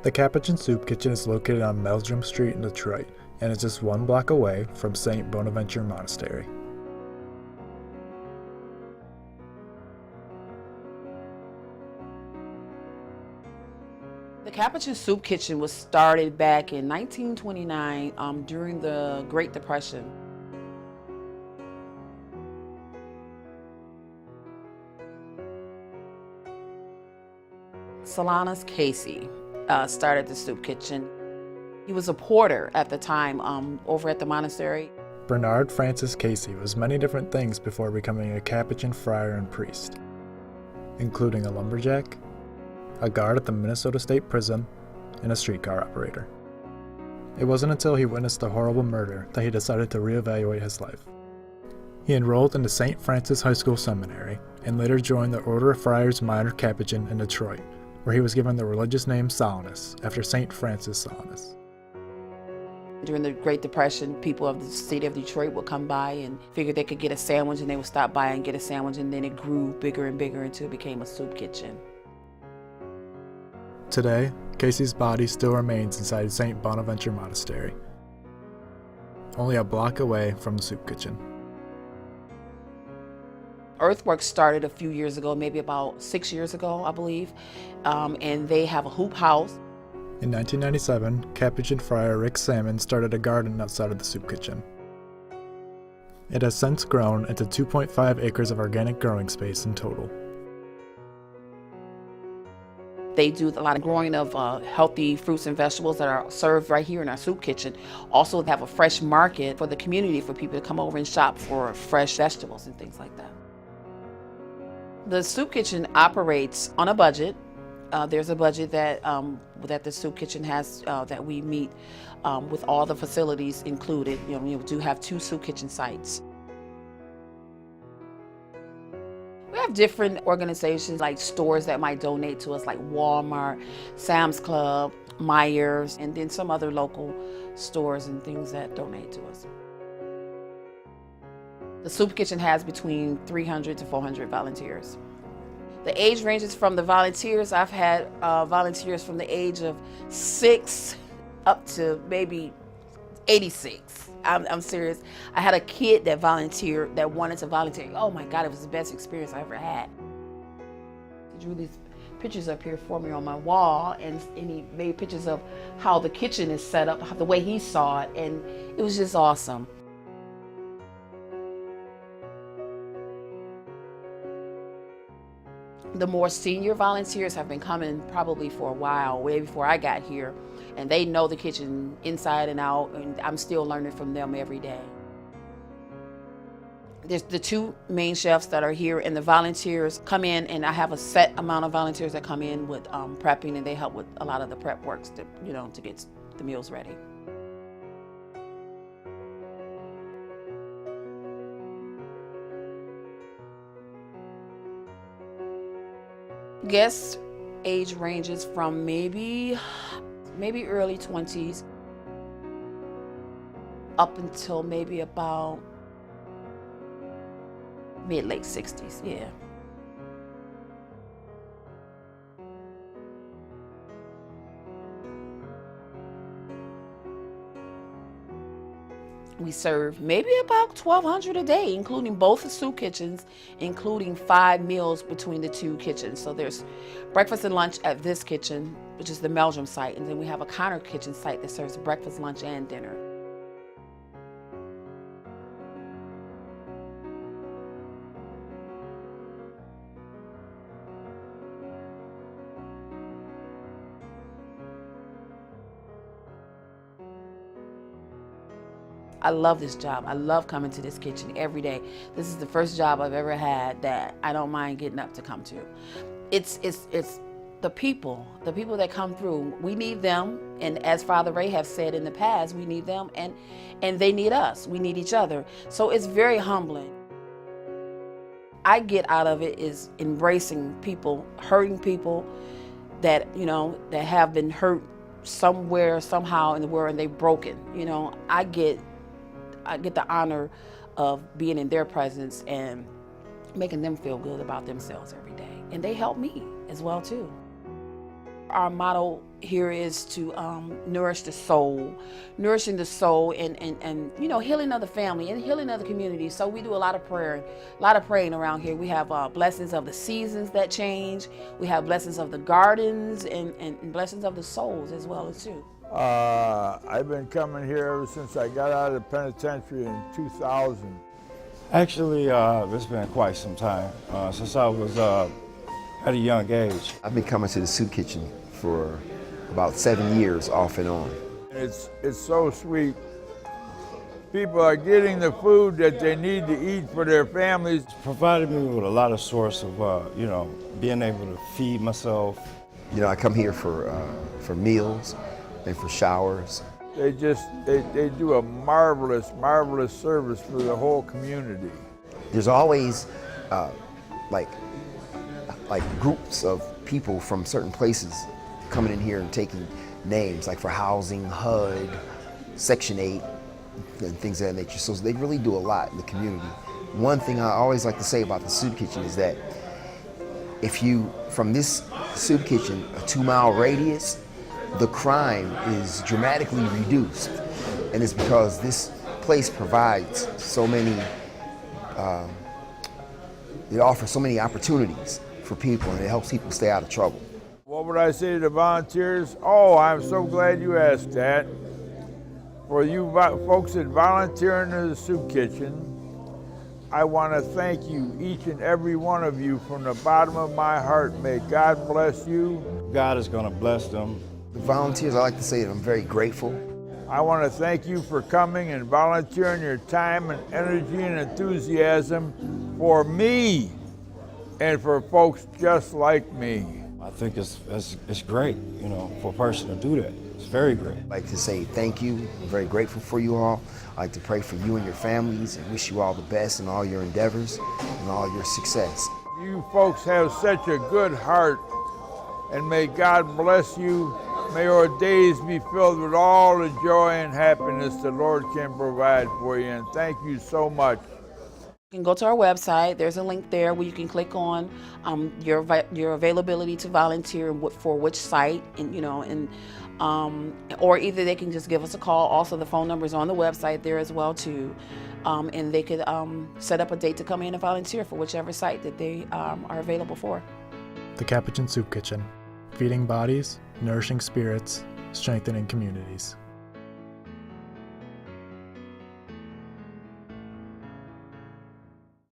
The Capuchin Soup Kitchen is located on Meldrum Street in Detroit and is just 1 block away from St. Bonaventure Monastery. The Capuchin Soup Kitchen was started back in 1929 during the Great Depression. Solanus Casey started the soup kitchen. He was a porter at the time over at the monastery. Bernard Francis Casey was many different things before becoming a Capuchin friar and priest, including a lumberjack, a guard at the Minnesota State Prison, and a streetcar operator. It wasn't until he witnessed a horrible murder that he decided to reevaluate his life. He enrolled into St. Francis High School Seminary and later joined the Order of Friars Minor Capuchin in Detroit, where he was given the religious name Solanus after St. Francis Solanus. During the Great Depression, people of the city of Detroit would come by and figure they could get a sandwich, and they would stop by and get a sandwich, and then it grew bigger and bigger until it became a soup kitchen. Today, Casey's body still remains inside St. Bonaventure Monastery, only a block away from the soup kitchen. Earthworks started a few years ago, maybe about 6 years ago, I believe, and they have a hoop house. In 1997, Capuchin friar Rick Salmon started a garden outside of the soup kitchen. It has since grown into 2.5 acres of organic growing space in total. They do a lot of growing of healthy fruits and vegetables that are served right here in our soup kitchen. Also have a fresh market for the community for people to come over and shop for fresh vegetables and things like that. The soup kitchen operates on a budget. There's a budget that the soup kitchen has that we meet with all the facilities included. You know, we do have 2 soup kitchen sites. We have different organizations like stores that might donate to us, like Walmart, Sam's Club, Myers, and then some other local stores and things that donate to us. The soup kitchen has between 300 to 400 volunteers. The age ranges from the volunteers. I've had volunteers from the age of 6 up to maybe 86. I'm serious. I had a kid that volunteered, that wanted to volunteer. Oh my God, it was the best experience I ever had. He drew these pictures up here for me on my wall, and he made pictures of how the kitchen is set up, the way he saw it, and it was just awesome. The more senior volunteers have been coming probably for a while, way before I got here, and they know the kitchen inside and out, and I'm still learning from them every day. There's the 2 main chefs that are here, and the volunteers come in, and I have a set amount of volunteers that come in with prepping, and they help with a lot of the prep works to get the meals ready. Guest age ranges from maybe early 20s up until maybe about mid-late 60s, yeah. We serve maybe about 1,200 a day, including both the soup kitchens, including 5 meals between the 2 kitchens. So there's breakfast and lunch at this kitchen, which is the Meldrum site, and then we have a counter kitchen site that serves breakfast, lunch, and dinner. I love this job. I love coming to this kitchen every day. This is the first job I've ever had that I don't mind getting up to come to. It's the people that come through. We need them, and as Father Ray have said in the past, we need them, and they need us. We need each other. So it's very humbling. I get out of it is embracing people, hurting people that that have been hurt somewhere, somehow in the world, and they've broken. I get the honor of being in their presence and making them feel good about themselves every day. And they help me as well too. Our motto here is to nourish the soul, nourishing the soul, and healing of the family and healing of the community. So we do a lot of prayer, a lot of praying around here. We have blessings of the seasons that change. We have blessings of the gardens and blessings of the souls as well as too. I've been coming here ever since I got out of the penitentiary in 2000. Actually, it's been quite some time, since I was at a young age. I've been coming to the soup kitchen for about 7 years, off and on. It's so sweet. People are getting the food that they need to eat for their families. It's provided me with a lot of source of, being able to feed myself. You know, I come here for meals and for showers. They do a marvelous, marvelous service for the whole community. There's always like groups of people from certain places coming in here and taking names, like for housing, HUD, Section 8, and things of that nature. So they really do a lot in the community. One thing I always like to say about the soup kitchen is that if you, from this soup kitchen, a 2-mile radius, the crime is dramatically reduced. And it's because this place provides so many, it offers so many opportunities for people, and it helps people stay out of trouble. What would I say to the volunteers? Oh, I'm so glad you asked that. For you folks that volunteer in the soup kitchen, I want to thank you, each and every one of you, from the bottom of my heart. May God bless you. God is going to bless them. The volunteers, I like to say that I'm very grateful. I want to thank you for coming and volunteering your time and energy and enthusiasm for me and for folks just like me. I think it's great, for a person to do that. It's very great. I'd like to say thank you. I'm very grateful for you all. I'd like to pray for you and your families and wish you all the best in all your endeavors and all your success. You folks have such a good heart, and may God bless you. May your days be filled with all the joy and happiness the Lord can provide for you, and thank you so much. You can go to our website. There's a link there where you can click on your availability to volunteer for which site, or either they can just give us a call. Also, the phone number is on the website there as well too, and they could set up a date to come in and volunteer for whichever site that they are available for. The Capuchin Soup Kitchen, feeding bodies, nourishing spirits, strengthening communities.